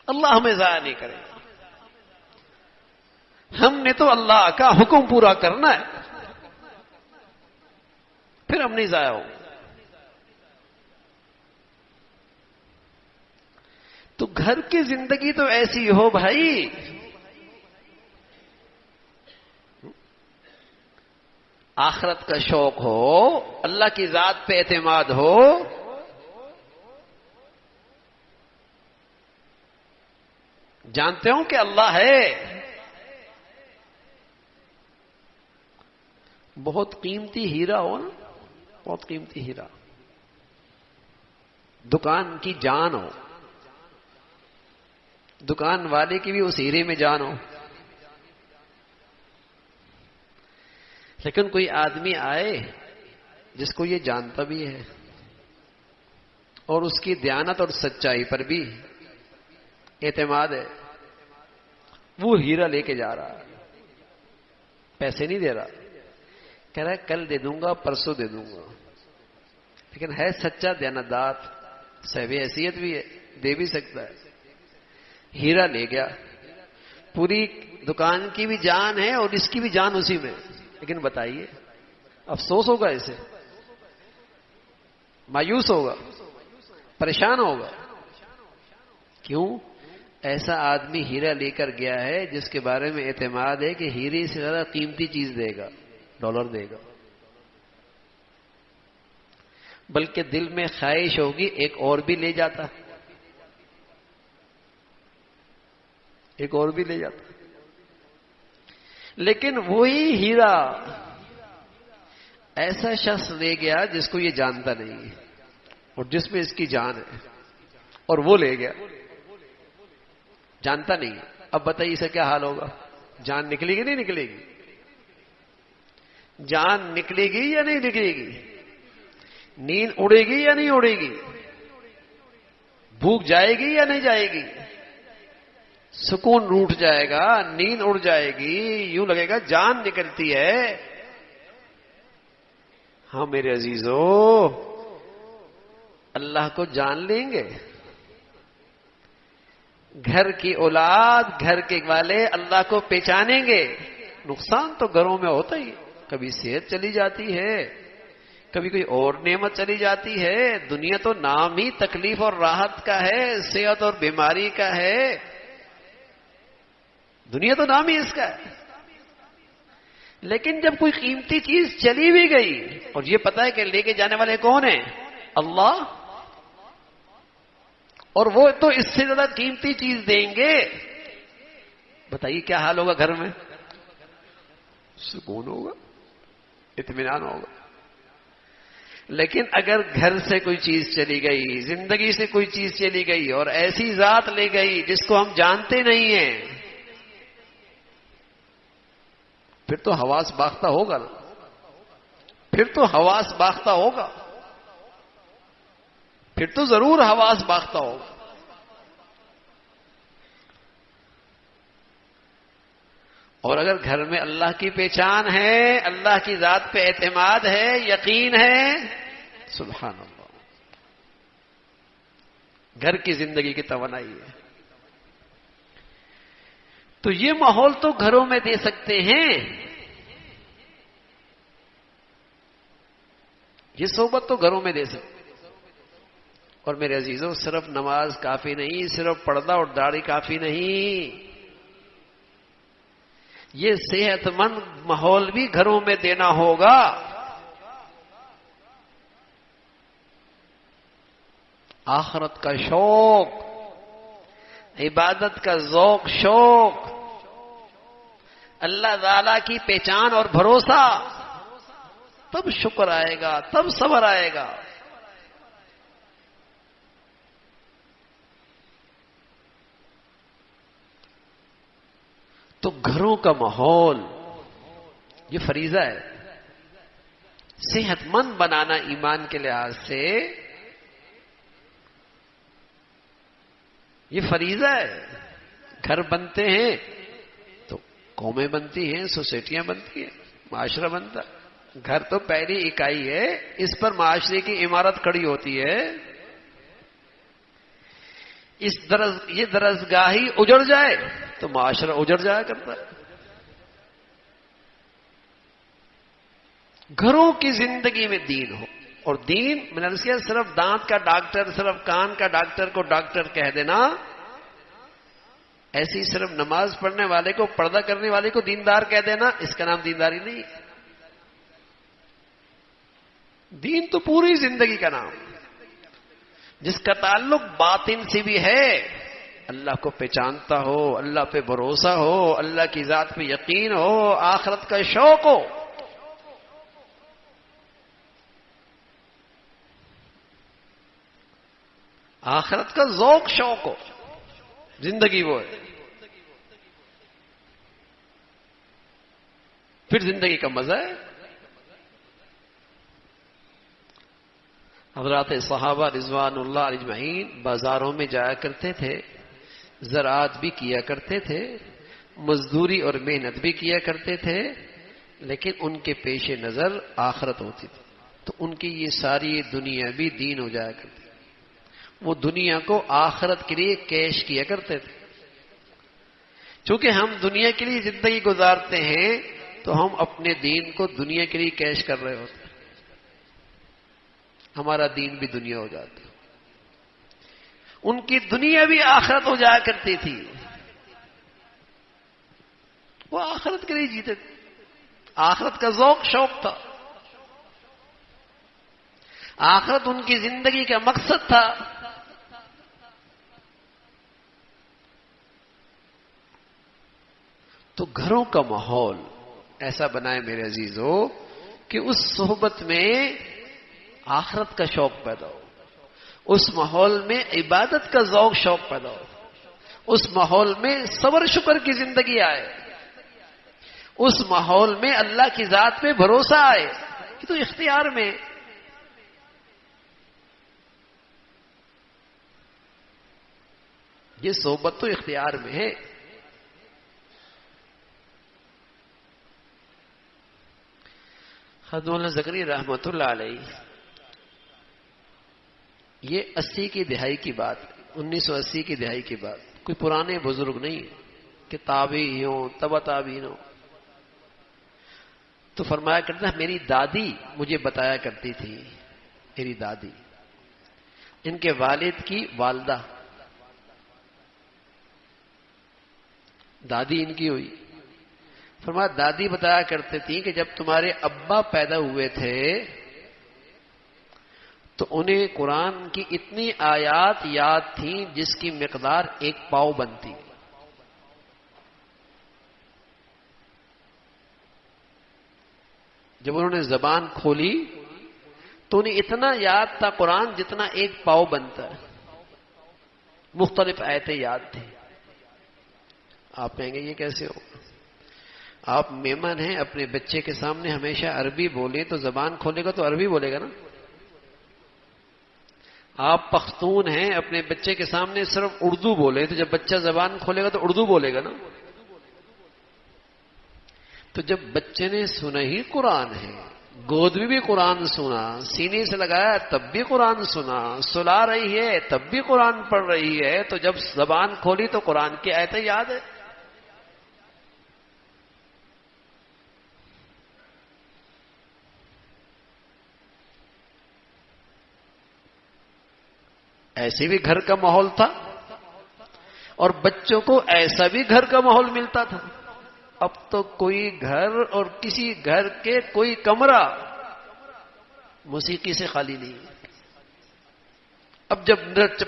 اللہ ہمیں ضائع نہیں کرے گا۔ ہم نے تو اللہ کا حکم پورا کرنا ہے، پھر ہم نہیں ضائع ہوں۔ تو گھر کی زندگی تو ایسی ہو بھائی، آخرت کا شوق ہو، اللہ کی ذات پہ اعتماد ہو، جانتے ہوں کہ اللہ ہے۔ بہت قیمتی ہیرا ہو نا، بہت قیمتی ہیرا، دکان کی جان ہو، دکان والے کی بھی اس ہیرے میں جان ہو، لیکن کوئی آدمی آئے جس کو یہ جانتا بھی ہے اور اس کی دیانت اور سچائی پر بھی اعتماد ہے، وہ ہیرا لے کے جا رہا ہے، پیسے نہیں دے رہا، کہہ رہا ہے کل دے دوں گا، پرسوں دے دوں گا، لیکن ہے سچا دیانتدار، صاحب حیثیت بھی ہے، دے بھی سکتا ہے۔ ہیرا لے گیا، پوری دکان کی بھی جان ہے اور اس کی بھی جان اسی میں، لیکن بتائیے افسوس ہوگا، اسے مایوس ہوگا، پریشان ہوگا۔ کیوں؟ ایسا آدمی ہیرا لے کر گیا ہے جس کے بارے میں اعتماد ہے کہ ہیرے سے زیادہ قیمتی چیز دے گا، ڈالر دے گا، بلکہ دل میں خواہش ہوگی ایک اور بھی لے جاتا، ایک اور بھی لے جاتا، لیکن وہی ہیرا ایسا شخص لے گیا جس کو یہ جانتا نہیں ہے اور جس میں اس کی جان ہے، اور وہ لے گیا، جانتا نہیں ہے۔ اب بتائیے اسے کیا حال ہوگا؟ جان نکلے گی نہیں نکلے گی؟ جان نکلے گی یا نہیں نکلے گی؟ نیند اڑے گی یا نہیں اڑے گی؟ بھوک جائے گی یا نہیں جائے گی؟ سکون روٹ جائے گا، نیند اڑ جائے گی، یوں لگے گا جان نکلتی ہے۔ ہاں میرے عزیزو، اللہ کو جان لیں گے؟ گھر کی اولاد، گھر کے والے اللہ کو پہچانیں گے؟ نقصان تو گھروں میں ہوتا ہی، کبھی صحت چلی جاتی ہے، کبھی کوئی اور نعمت چلی جاتی ہے۔ دنیا تو نام ہی تکلیف اور راحت کا ہے، صحت اور بیماری کا ہے، دنیا تو نام ہی اس کا ہے۔ لیکن جب کوئی قیمتی چیز چلی بھی گئی اور یہ پتہ ہے کہ لے کے جانے والے کون ہیں؟ اللہ، اور وہ تو اس سے زیادہ قیمتی چیز دیں گے، بتائیے کیا حال ہوگا گھر میں؟ سکون ہوگا، اطمینان ہوگا۔ لیکن اگر گھر سے کوئی چیز چلی گئی، زندگی سے کوئی چیز چلی گئی اور ایسی ذات لے گئی جس کو ہم جانتے نہیں ہیں، پھر تو حواس باختہ ہوگا نا، پھر تو حواس باختہ ہوگا، پھر تو ضرور حواس باختہ ہوگا۔ اور اگر گھر میں اللہ کی پہچان ہے، اللہ کی ذات پہ اعتماد ہے، یقین ہے، سبحان اللہ، گھر کی زندگی کی توانائی ہے، تو یہ ماحول تو گھروں میں دے سکتے ہیں، یہ صحبت تو گھروں میں دے سکتے۔ اور میرے عزیزوں، صرف نماز کافی نہیں، صرف پردہ اور داڑھی کافی نہیں، یہ صحت مند ماحول بھی گھروں میں دینا ہوگا۔ آخرت کا شوق، عبادت کا ذوق شوق، اللہ تعالی کی پہچان اور بھروسہ، تب شکر آئے گا، تب صبر آئے گا۔ تو گھروں کا ماحول یہ فریضہ ہے، صحت مند بنانا ایمان کے لحاظ سے یہ فریضہ ہے۔ گھر بنتے ہیں تو قومیں بنتی ہیں، سوسائٹیاں بنتی ہیں، معاشرہ بنتا ہے۔ گھر تو پہلی اکائی ہے، اس پر معاشرے کی عمارت کھڑی ہوتی ہے۔ یہ درسگاہی اجڑ جائے تو معاشرہ اجڑ جایا کرتا ہے۔ گھروں کی زندگی میں دین ہو، اور دین میں نے کیا صرف دانت کا ڈاکٹر، صرف کان کا ڈاکٹر کو ڈاکٹر کہہ دینا، ایسی صرف نماز پڑھنے والے کو، پردہ کرنے والے کو دیندار کہہ دینا، اس کا نام دینداری نہیں۔ دین تو پوری زندگی کا نام، جس کا تعلق باطن سے بھی ہے، اللہ کو پہچانتا ہو، اللہ پہ بھروسہ ہو، اللہ کی ذات پہ یقین ہو، آخرت کا شوق ہو۔ آخرت کا ذوق شوق ہو، زندگی وہ ہے، پھر زندگی کا مزہ ہے۔ حضرات صحابہ رضوان اللہ اجمعین بازاروں میں جایا کرتے تھے، زراعت بھی کیا کرتے تھے، مزدوری اور محنت بھی کیا کرتے تھے، لیکن ان کے پیش نظر آخرت ہوتی تھی، تو ان کی یہ ساری دنیا بھی دین ہو جایا کرتی، وہ دنیا کو آخرت کے لیے کیش کیا کرتے تھے۔ چونکہ ہم دنیا کے لیے زندگی گزارتے ہیں تو ہم اپنے دین کو دنیا کے لیے کیش کر رہے ہوتے ہیں، ہمارا دین بھی دنیا ہو جاتا ہے۔ ان کی دنیا بھی آخرت ہو جایا کرتی تھی، وہ آخرت کے لیے جیتے تھے، آخرت کا ذوق شوق تھا، آخرت ان کی زندگی کا مقصد تھا۔ تو گھروں کا ماحول ایسا بنائے میرے عزیزو کہ اس صحبت میں آخرت کا شوق پیدا ہو، اس ماحول میں عبادت کا ذوق شوق پیدا ہو، اس ماحول میں صبر شکر کی زندگی آئے، اس ماحول میں اللہ کی ذات پہ بھروسہ آئے۔ یہ تو اختیار میں، یہ صحبت تو اختیار میں ہے۔ حضرت مولانا زکریا رحمۃ اللہ علیہ، یہ 80 کی دہائی کی بات، 1980 کی دہائی کی بات، کوئی پرانے بزرگ نہیں کہ تابعی ہوں، تبع تابعین ہوں۔ تو فرمایا کرتا ہے میری دادی مجھے بتایا کرتی تھی، میری دادی، ان کے والد کی والدہ، دادی ان کی ہوئی، فرمایا دادی بتایا کرتے تھی کہ جب تمہارے ابا پیدا ہوئے تھے تو انہیں قرآن کی اتنی آیات یاد تھیں جس کی مقدار 1 پاؤ بنتی۔ جب انہوں نے زبان کھولی تو انہیں اتنا یاد تھا قرآن جتنا 1 پاؤ بنتا ہے، مختلف آیتیں یاد تھیں۔ آپ کہیں گے یہ کیسے ہو؟ آپ مہمان ہیں، اپنے بچے کے سامنے ہمیشہ عربی بولے تو زبان کھولے گا تو عربی بولے گا نا۔ آپ پختون ہیں، اپنے بچے کے سامنے صرف اردو بولے تو جب بچہ زبان کھولے گا تو اردو بولے گا نا۔ تو جب بچے نے سنا ہی قرآن ہے، گود میں بھی قرآن سنا، سینے سے لگایا تب بھی قرآن سنا، سلا رہی ہے تب بھی قرآن پڑھ رہی ہے، تو جب زبان کھولی تو قرآن کی آیتیں یاد ہے۔ ایسے بھی گھر کا ماحول تھا، اور بچوں کو ایسا بھی گھر کا ماحول ملتا تھا۔ اب تو کوئی گھر اور کسی گھر کے کوئی کمرہ موسیقی سے خالی نہیں ہے۔ اب جب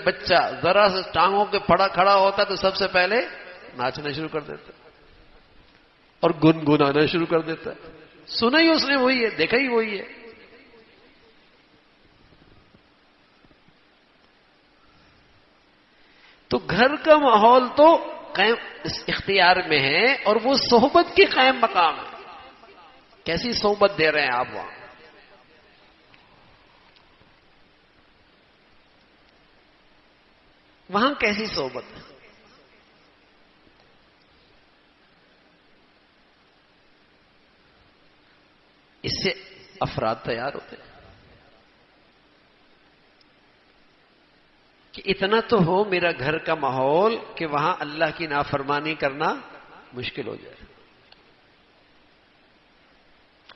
بچہ ذرا سے ٹانگوں کے پھڑا کھڑا ہوتا تو سب سے پہلے ناچنا شروع کر دیتا اور گنگنانا شروع کر دیتا، سنا ہی اس نے وہی ہے، دیکھا ہی وہی ہے. تو گھر کا ماحول تو قائم اختیار میں ہے، اور وہ صحبت کی قائم مقام ہے. کیسی صحبت دے رہے ہیں آپ وہاں؟ وہاں کیسی صحبت ہے؟ اس سے افراد تیار ہوتے ہیں کہ اتنا تو ہو میرا گھر کا ماحول کہ وہاں اللہ کی نافرمانی کرنا مشکل ہو جائے،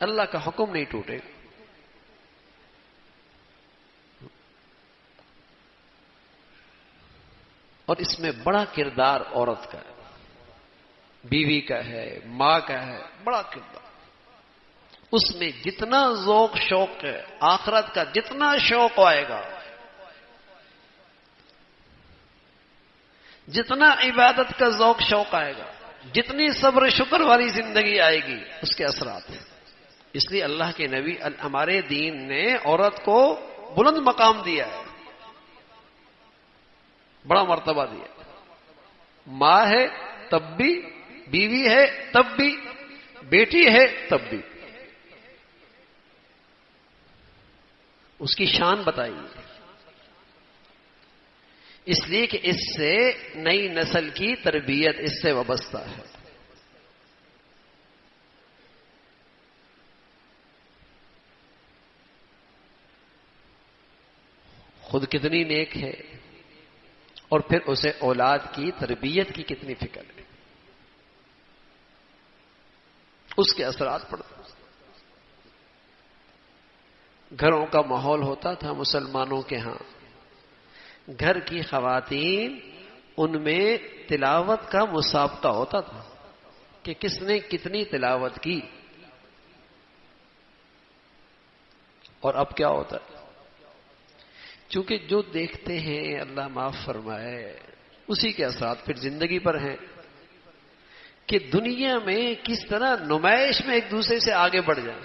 اللہ کا حکم نہیں ٹوٹے گا. اور اس میں بڑا کردار عورت کا ہے، بیوی کا ہے، ماں کا ہے، بڑا کردار. اس میں جتنا ذوق شوق ہے، آخرت کا جتنا شوق آئے گا، جتنا عبادت کا ذوق شوق آئے گا، جتنی صبر شکر والی زندگی آئے گی، اس کے اثرات ہیں. اس لیے اللہ کے نبی ہمارے دین نے عورت کو بلند مقام دیا ہے، بڑا مرتبہ دیا. ماں ہے تب بھی، بیوی ہے تب بھی، بیٹی ہے تب بھی. اس کی شان بتائیے. اس لیے کہ اس سے نئی نسل کی تربیت اس سے وابستہ ہے. خود کتنی نیک ہے، اور پھر اسے اولاد کی تربیت کی کتنی فکر ہے، اس کے اثرات پڑتے. گھروں کا ماحول ہوتا تھا مسلمانوں کے ہاں، گھر کی خواتین ان میں تلاوت کا مسابقہ ہوتا تھا کہ کس نے کتنی تلاوت کی. اور اب کیا ہوتا ہے؟ چونکہ جو دیکھتے ہیں اللہ معاف فرمائے، اسی کے اثرات پھر زندگی پر ہیں کہ دنیا میں کس طرح نمائش میں ایک دوسرے سے آگے بڑھ جائیں،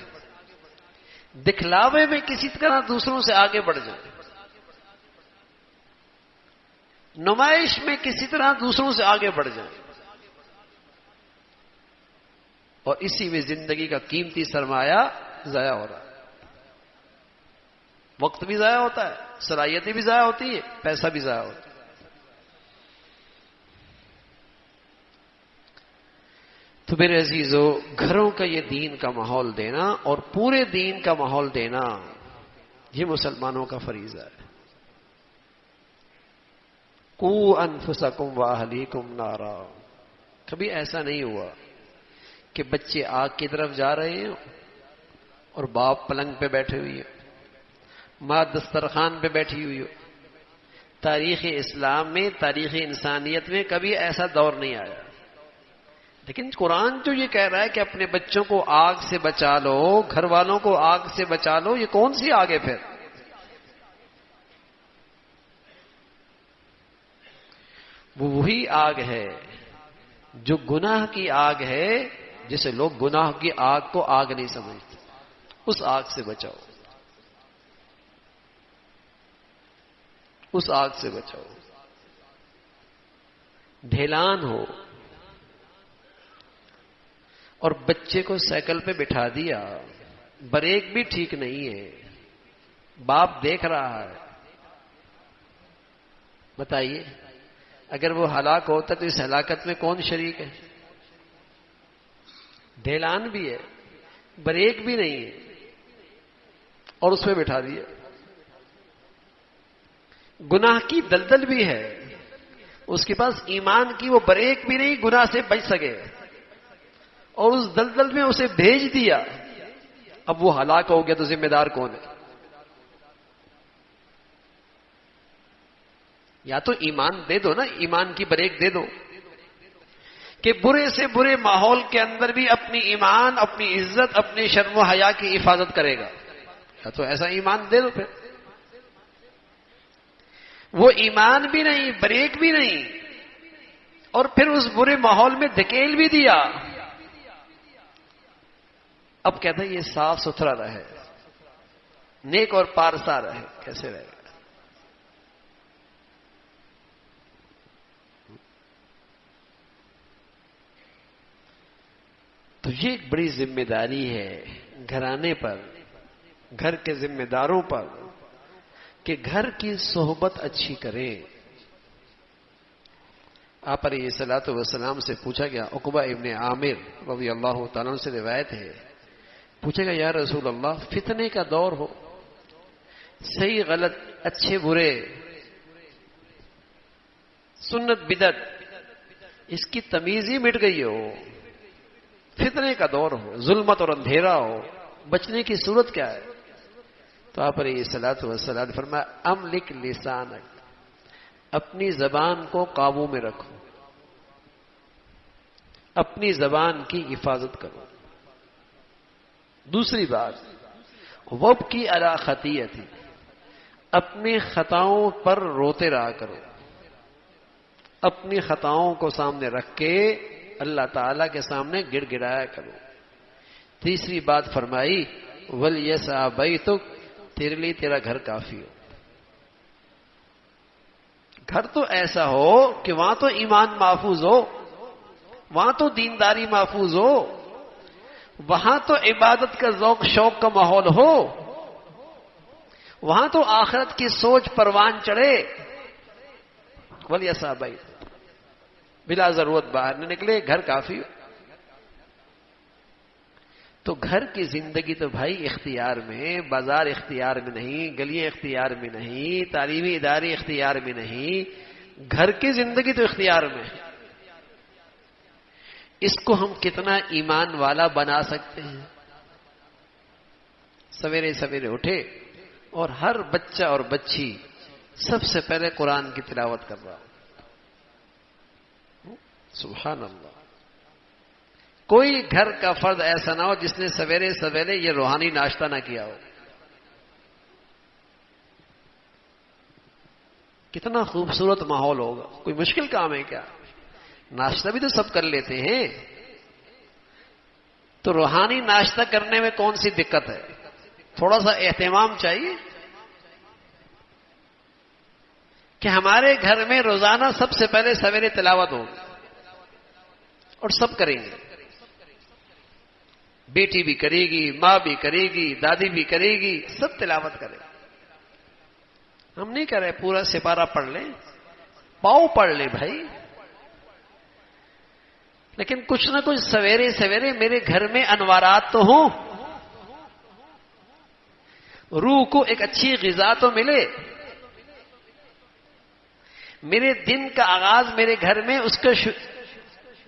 دکھلاوے میں کسی طرح دوسروں سے آگے بڑھ جائیں، نمائش میں کسی طرح دوسروں سے آگے بڑھ جائیں، اور اسی میں زندگی کا قیمتی سرمایہ ضائع ہو رہا ہے. وقت بھی ضائع ہوتا ہے، صلاحیتیں بھی ضائع ہوتی ہیں، پیسہ بھی ضائع ہوتا ہے. تو میرے عزیزو، گھروں کا یہ دین کا ماحول دینا اور پورے دین کا ماحول دینا، یہ مسلمانوں کا فریضہ ہے. قوا انفسکم واہلیکم نارا. کبھی ایسا نہیں ہوا کہ بچے آگ کی طرف جا رہے ہیں اور باپ پلنگ پہ بیٹھے ہوئے ہیں، ماں دسترخوان پہ بیٹھی ہوئی ہو. تاریخ اسلام میں، تاریخ انسانیت میں کبھی ایسا دور نہیں آیا. لیکن قرآن جو یہ کہہ رہا ہے کہ اپنے بچوں کو آگ سے بچا لو، گھر والوں کو آگ سے بچا لو، یہ کون سی آگ ہے پھر؟ وہ وہی آگ ہے جو گناہ کی آگ ہے، جسے لوگ گناہ کی آگ کو آگ نہیں سمجھتے. اس آگ سے بچاؤ، اس آگ سے بچاؤ. ڈھیلان ہو اور بچے کو سائیکل پہ بٹھا دیا، بریک بھی ٹھیک نہیں ہے، باپ دیکھ رہا ہے، بتائیے اگر وہ ہلاک ہوتا تو اس ہلاکت میں کون شریک ہے؟ ڈھیلان بھی ہے، بریک بھی نہیں ہے، اور اس پہ بٹھا دیا. گناہ کی دلدل بھی ہے، اس کے پاس ایمان کی وہ بریک بھی نہیں گناہ سے بچ سکے، اور اس دلدل میں اسے بھیج دیا. اب وہ ہلاک ہو گیا تو ذمہ دار کون ہے؟ یا تو ایمان دے دو نا، ایمان کی بریک دے دو کہ برے سے برے ماحول کے اندر بھی اپنی ایمان، اپنی عزت، اپنی شرم و حیا کی حفاظت کرے گا. یا تو ایسا ایمان دے دو. پھر وہ ایمان بھی نہیں، بریک بھی نہیں، اور پھر اس برے ماحول میں دھکیل بھی دیا. اب کہتا ہے یہ صاف ستھرا رہے، نیک اور پارسا رہے، کیسے رہے گا؟ تو یہ ایک بڑی ذمہ داری ہے گھرانے پر، گھر کے ذمہ داروں پر، کہ گھر کی صحبت اچھی کریں۔ آپ علیہ الصلوۃ والسلام سے پوچھا گیا، عقبہ ابن عامر رضی اللہ تعالیٰ عنہ سے روایت ہے، پوچھے گا یا رسول اللہ فتنے کا دور ہو، صحیح غلط، اچھے برے، سنت بدعت، اس کی تمیز ہی مٹ گئی ہو، فتنے کا دور ہو، ظلمت اور اندھیرا ہو، بچنے کی صورت کیا ہے؟ تو آپ علیہ الصلوۃ والسلام نے فرمایا املک لسانک، اپنی زبان کو قابو میں رکھو، اپنی زبان کی حفاظت کرو۔ دوسری بات وابکی علی خطیئتی، اپنی خطاؤں پر روتے رہا کرو، اپنی خطاؤں کو سامنے رکھ کے اللہ تعالی کے سامنے گڑ گڑایا کرو۔ تیسری بات فرمائی ولیسع بیتک، تیرے لیے تیرا گھر کافی ہو، گھر تو ایسا ہو کہ وہاں تو ایمان محفوظ ہو، وہاں تو دینداری محفوظ ہو، وہاں تو عبادت کا ذوق شوق کا ماحول ہو، وہاں تو آخرت کی سوچ پروان چڑھے۔ ولیسع بیتک، بلا ضرورت باہر نہ نکلے، گھر کافی ہو۔ تو گھر کی زندگی تو بھائی اختیار میں، بازار اختیار میں نہیں، گلیاں اختیار میں نہیں، تعلیمی ادارے اختیار میں نہیں، گھر کی زندگی تو اختیار میں ہے۔ اس کو ہم کتنا ایمان والا بنا سکتے ہیں؟ سویرے سویرے اٹھے اور ہر بچہ اور بچی سب سے پہلے قرآن کی تلاوت کر رہا ہو، سبحان اللہ۔ کوئی گھر کا فرد ایسا نہ ہو جس نے سویرے سویرے یہ روحانی ناشتہ نہ کیا ہو۔ کتنا خوبصورت ماحول ہوگا، کوئی مشکل کام ہے کیا؟ ناشتہ بھی تو سب کر لیتے ہیں، تو روحانی ناشتہ کرنے میں کون سی دقت ہے؟ تھوڑا سا اہتمام چاہیے کہ ہمارے گھر میں روزانہ سب سے پہلے سویرے تلاوت ہوگی، اور سب کریں گے، بیٹی بھی کرے گی، ماں بھی کرے گی، دادی بھی کرے گی، سب تلاوت کریں۔ ہم نہیں کہہ رہے پورا سپارہ پڑھ لیں، پاؤ پڑھ لیں بھائی، لیکن کچھ نہ کچھ سویرے سویرے میرے گھر میں انوارات تو ہوں، روح کو ایک اچھی غذا تو ملے، میرے دن کا آغاز میرے گھر میں، اس کا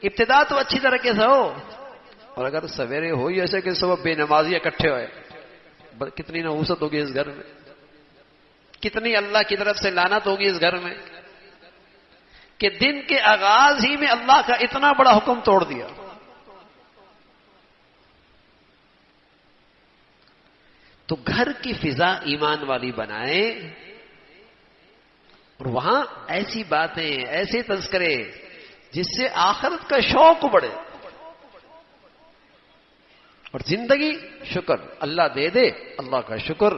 ابتدا تو اچھی طریقے سے ہو۔ اور اگر سویرے ہو ہی ایسے کہ سب بے نمازی اکٹھے ہوئے، کتنی نحوست ہوگی اس گھر میں، کتنی اللہ کی طرف سے لعنت ہوگی اس گھر میں کہ دن کے آغاز ہی میں اللہ کا اتنا بڑا حکم توڑ دیا۔ تو گھر کی فضا ایمان والی بنائیں، اور وہاں ایسی باتیں، ایسے تذکرے جس سے آخرت کا شوق بڑھے، اور زندگی شکر، اللہ دے دے اللہ کا شکر،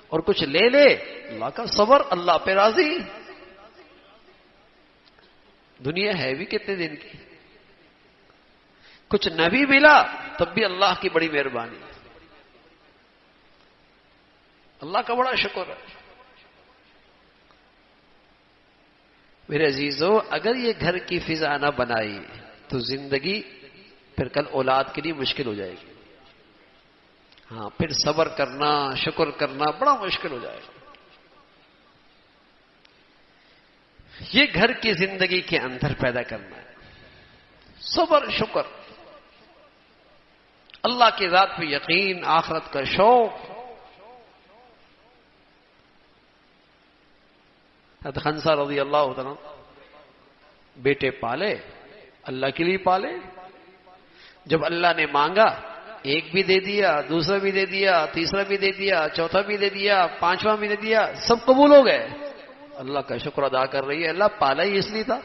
اور کچھ لے لے اللہ کا صبر، اللہ پہ راضی۔ دنیا ہے بھی کتنے دن کی، کچھ نہ بھی ملا تب بھی اللہ کی بڑی مہربانی، اللہ کا بڑا شکر ہے۔ میرے عزیزو، اگر یہ گھر کی فضا نہ بنائی تو زندگی پھر کل اولاد کے لیے مشکل ہو جائے گی۔ ہاں، پھر صبر کرنا، شکر کرنا بڑا مشکل ہو جائے گا۔ یہ گھر کی زندگی کے اندر پیدا کرنا ہے صبر، شکر، اللہ کی ذات پہ یقین، آخرت کا شوق۔ حضرت خنسا رضی اللہ عنہ بیٹے پالے، اللہ کے لیے پالے، جب اللہ نے مانگا ایک بھی دے دیا، دوسرا بھی دے دیا، تیسرا بھی دے دیا، چوتھا بھی دے دیا، پانچواں بھی دے دیا، سب قبول ہو گئے۔ اللہ کا شکر ادا کر رہی ہے، اللہ پالا ہی اس لیے تھا،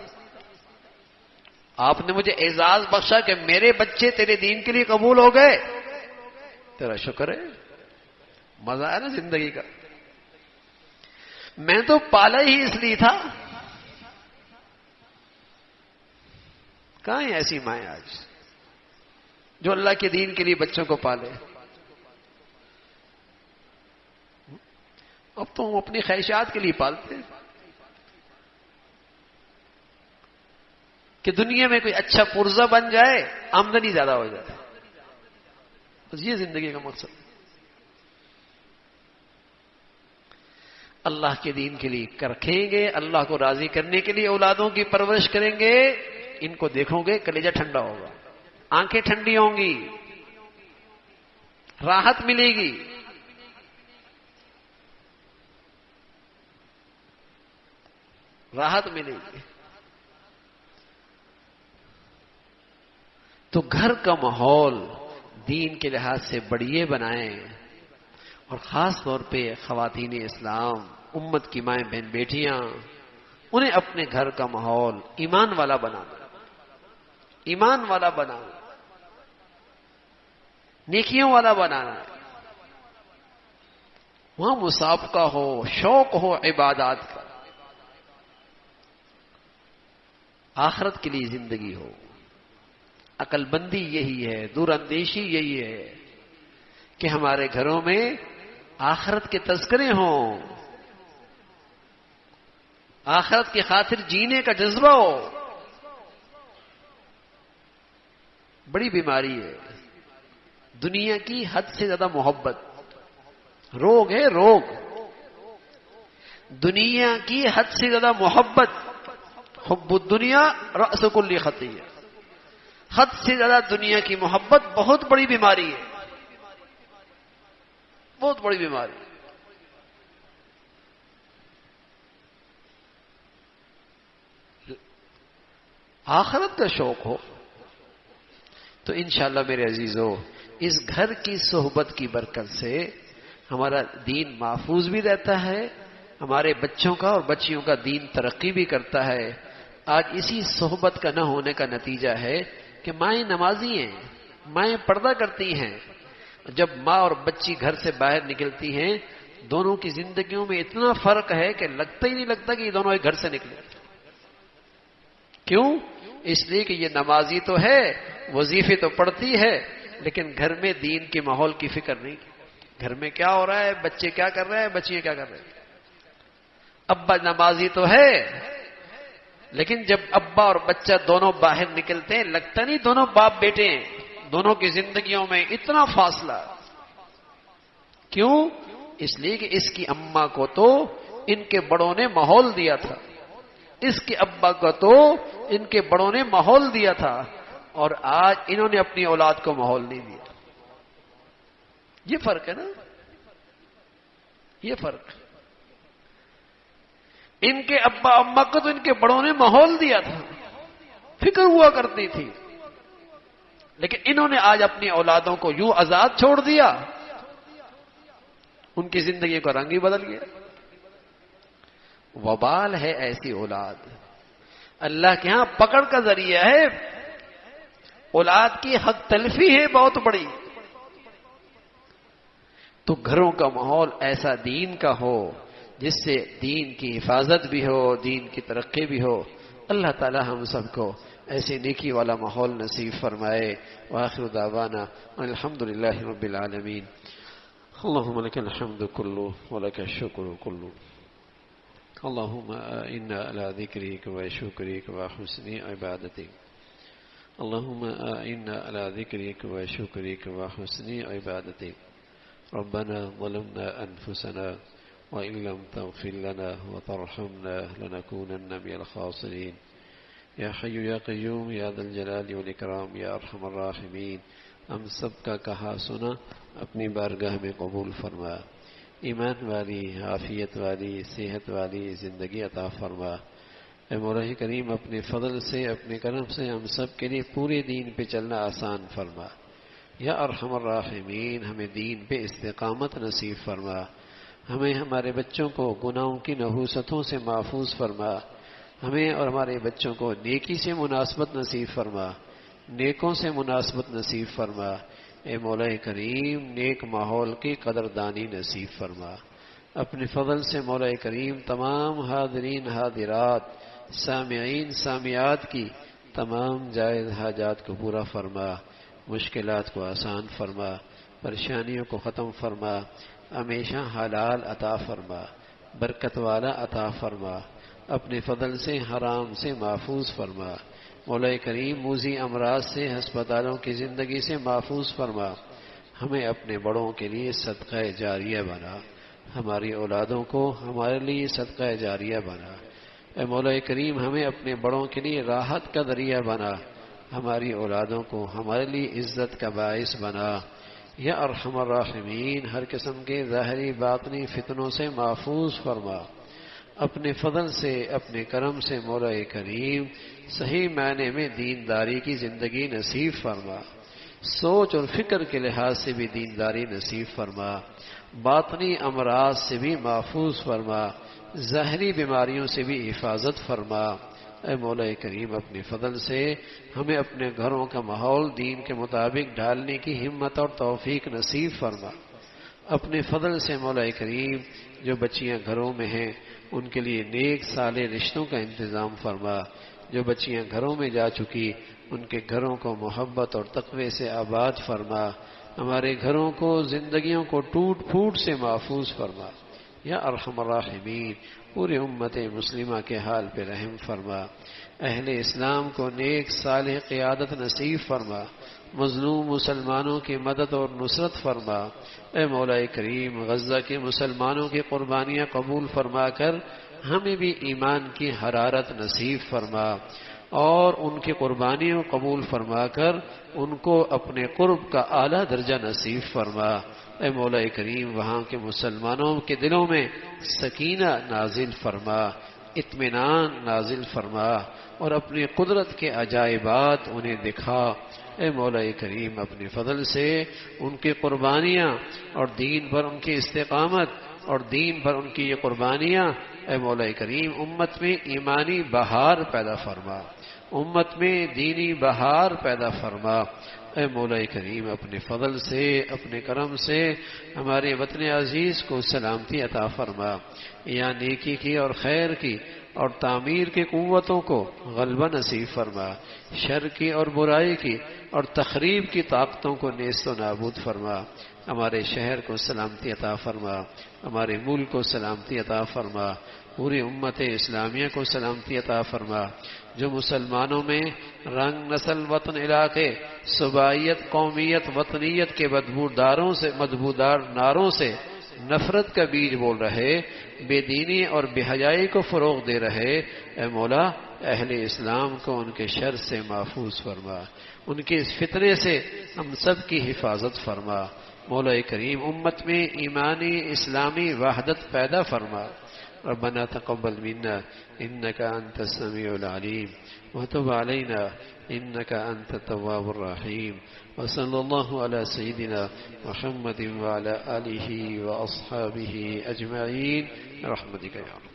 آپ نے مجھے اعزاز بخشا کہ میرے بچے تیرے دین کے لیے قبول ہو گئے، تیرا شکر ہے، مزہ آیا نا زندگی کا. میں تو پالا ہی اس لیے تھا. کہاں ہیں ایسی مائیں آج جو اللہ کے دین کے لیے بچوں کو پالے؟ اب تو ہم اپنی خواہشات کے لیے پالتے ہیں کہ دنیا میں کوئی اچھا پرزہ بن جائے، آمدنی زیادہ ہو جائے. بس یہ زندگی کا مقصد. اللہ کے دین کے لیے رکھیں گے، اللہ کو راضی کرنے کے لیے اولادوں کی پرورش کریں گے. ان کو دیکھو گے کلیجہ ٹھنڈا ہوگا، آنکھیں ٹھنڈی ہوں گی، راحت ملے گی. راحت ملے گی. تو گھر کا ماحول دین کے لحاظ سے بڑھیے بنائیں، اور خاص طور پہ خواتین اسلام، امت کی مائیں بہن بیٹیاں، انہیں اپنے گھر کا ماحول ایمان والا بنانا، ایمان والا بنانا، نیکیوں والا بنانا. وہاں مسابقہ ہو، شوق ہو عبادات کا، آخرت کے لیے زندگی ہو. عقل بندی یہی ہے، دور اندیشی یہی ہے کہ ہمارے گھروں میں آخرت کے تذکرے ہوں، آخرت کی خاطر جینے کا جذبہ ہو. بڑی بیماری ہے دنیا کی حد سے زیادہ محبت. روگ ہے روگ، دنیا کی حد سے زیادہ محبت. حب الدنیا رأس کل خطیہ. حد سے زیادہ دنیا کی محبت بہت بڑی بیماری ہے، بہت بڑی بیماری. آخرت کا شوق ہو تو انشاءاللہ میرے عزیزو، اس گھر کی صحبت کی برکت سے ہمارا دین محفوظ بھی رہتا ہے، ہمارے بچوں کا اور بچیوں کا دین ترقی بھی کرتا ہے. آج اسی صحبت کا نہ ہونے کا نتیجہ ہے کہ مائیں نمازی ہیں، مائیں پردہ کرتی ہیں. جب ماں اور بچی گھر سے باہر نکلتی ہیں، دونوں کی زندگیوں میں اتنا فرق ہے کہ لگتا ہی نہیں لگتا کہ یہ دونوں ایک گھر سے نکلے. کیوں؟ اس لیے کہ یہ نمازی تو ہے، وظیفے تو پڑھتی ہے، لیکن گھر میں دین کے ماحول کی فکر نہیں. گھر میں کیا ہو رہا ہے، بچے کیا کر رہے ہیں، بچیاں کیا کر رہے ہیں. ابا نمازی تو ہے، لیکن جب ابا اور بچہ دونوں باہر نکلتے ہیں لگتا نہیں دونوں باپ بیٹے ہیں. دونوں کی زندگیوں میں اتنا فاصلہ. کیوں؟ اس لیے کہ اس کی اماں کو تو ان کے بڑوں نے ماحول دیا تھا، اس کے ابا کو تو ان کے بڑوں نے ماحول دیا تھا، اور آج انہوں نے اپنی اولاد کو ماحول نہیں دیا. یہ فرق ہے نا، یہ فرق. ان کے ابا اما کو تو ان کے بڑوں نے ماحول دیا تھا، فکر ہوا کرتی تھی، لیکن انہوں نے آج اپنی اولادوں کو یوں آزاد چھوڑ دیا، ان کی زندگی کا رنگ ہی بدل گیا. وبال ہے ایسی اولاد، اللہ کے ہاں پکڑ کا ذریعہ ہے. اولاد کی حق تلفی ہے بہت بڑی. تو گھروں کا ماحول ایسا دین کا ہو جس سے دین کی حفاظت بھی ہو، دین کی ترقی بھی ہو. اللہ تعالی ہم سب کو ایسے نیکی والا ماحول نصیب فرمائے. وآخر دعوانا الحمدللہ رب العالمین. اللهم لك الحمد كله ولك الشكر كله. اللهم إنا على ذكرك وشكرك وحسن عبادتك. اللهم إنا على ذكرك وشكرك وحسن عبادتك. ربنا ظلمنا أنفسنا وإن لم تغفر لنا وترحمنا لنكونن من الخاسرين. يا حي يا قيوم يا ذا الجلال والإكرام يا أرحم الراحمين. ہم سب کا کہا سنا اپنی بارگاہ میں قبول فرما. ایمان والی، عافیت والی، صحت والی زندگی عطا فرما. اے مولا کریم اپنے فضل سے، اپنے کرم سے ہم سب کے لیے پورے دین پہ چلنا آسان فرما. یا ارحم الراحمین ہمیں دین پہ استقامت نصیب فرما. ہمیں ہمارے بچوں کو گناہوں کی نحوستوں سے محفوظ فرما. ہمیں اور ہمارے بچوں کو نیکی سے مناسبت نصیب فرما، نیکوں سے مناسبت نصیب فرما. اے مولا کریم نیک ماحول کی قدردانی نصیب فرما. اپنے فضل سے مولا کریم تمام حاضرین حاضرات سامعین سامعات کی تمام جائز حاجات کو پورا فرما، مشکلات کو آسان فرما، پریشانیوں کو ختم فرما، ہمیشہ حلال عطا فرما، برکت والا عطا فرما، اپنے فضل سے حرام سے محفوظ فرما. مولا کریم موذی امراض سے ہسپتالوں کی زندگی سے محفوظ فرما. ہمیں اپنے بڑوں کے لیے صدقہ جاریہ بنا، ہماری اولادوں کو ہمارے لیے صدقہ جاریہ بنا. اے مولا کریم ہمیں اپنے بڑوں کے لیے راحت کا ذریعہ بنا، ہماری اولادوں کو ہمارے لیے عزت کا باعث بنا. یا ارحم الراحمین ہر قسم کے ظاہری باطنی فتنوں سے محفوظ فرما. اپنے فضل سے اپنے کرم سے مولا کریم صحیح معنی میں دینداری کی زندگی نصیب فرما. سوچ اور فکر کے لحاظ سے بھی دینداری نصیب فرما، باطنی امراض سے بھی محفوظ فرما، ظاہری بیماریوں سے بھی حفاظت فرما. اے مولا کریم اپنے فضل سے ہمیں اپنے گھروں کا ماحول دین کے مطابق ڈھالنے کی ہمت اور توفیق نصیب فرما. اپنے فضل سے مولا کریم جو بچیاں گھروں میں ہیں ان کے لیے نیک صالح رشتوں کا انتظام فرما. جو بچیاں گھروں میں جا چکی ان کے گھروں کو محبت اور تقوی سے آباد فرما. ہمارے گھروں کو زندگیوں کو ٹوٹ پھوٹ سے محفوظ فرما. یا ارحم الراحمین پوری امت مسلمہ کے حال پہ رحم فرما. اہل اسلام کو نیک صالح قیادت نصیب فرما. مظلوم مسلمانوں کی مدد اور نصرت فرما. اے مولا کریم غزہ کے مسلمانوں کی قربانیاں قبول فرما کر ہمیں بھی ایمان کی حرارت نصیب فرما، اور ان کی قربانیوں قبول فرما کر ان کو اپنے قرب کا اعلیٰ درجہ نصیب فرما. اے مولا کریم وہاں کے مسلمانوں کے دلوں میں سکینہ نازل فرما، اطمینان نازل فرما، اور اپنی قدرت کے عجائبات انہیں دکھا. اے مولا کریم اپنے فضل سے ان کی قربانیاں اور دین پر ان کی استقامت اور دین پر ان کی یہ قربانیاں اے مولا کریم امت میں ایمانی بہار پیدا فرما، امت میں دینی بہار پیدا فرما. اے مولا کریم اپنے فضل سے اپنے کرم سے ہمارے وطن عزیز کو سلامتی عطا فرما. یا نیکی کی اور خیر کی اور تعمیر کی قوتوں کو غلبہ نصیب فرما، شر کی اور برائی کی اور تخریب کی طاقتوں کو نیست و نابود فرما. ہمارے شہر کو سلامتی عطا فرما، ہمارے ملک کو سلامتی عطا فرما، پوری امت اسلامیہ کو سلامتی عطا فرما. جو مسلمانوں میں رنگ نسل وطن علاقے صوبائیت قومیت وطنیت کے مدبودار نعروں سے نفرت کا بیج بول رہے، بے دینی اور بے حیائی کو فروغ دے رہے، اے مولا اہل اسلام کو ان کے شر سے محفوظ فرما، ان کے اس فتنے سے ہم سب کی حفاظت فرما. مولا کریم امت میں ایمانی اسلامی وحدت پیدا فرما. ربنا تقبل منا انك انت السميع العليم وتب علينا انك انت التواب الرحيم. وصلى الله على سيدنا محمد وعلى آله وأصحابه أجمعين برحمتك يا رب.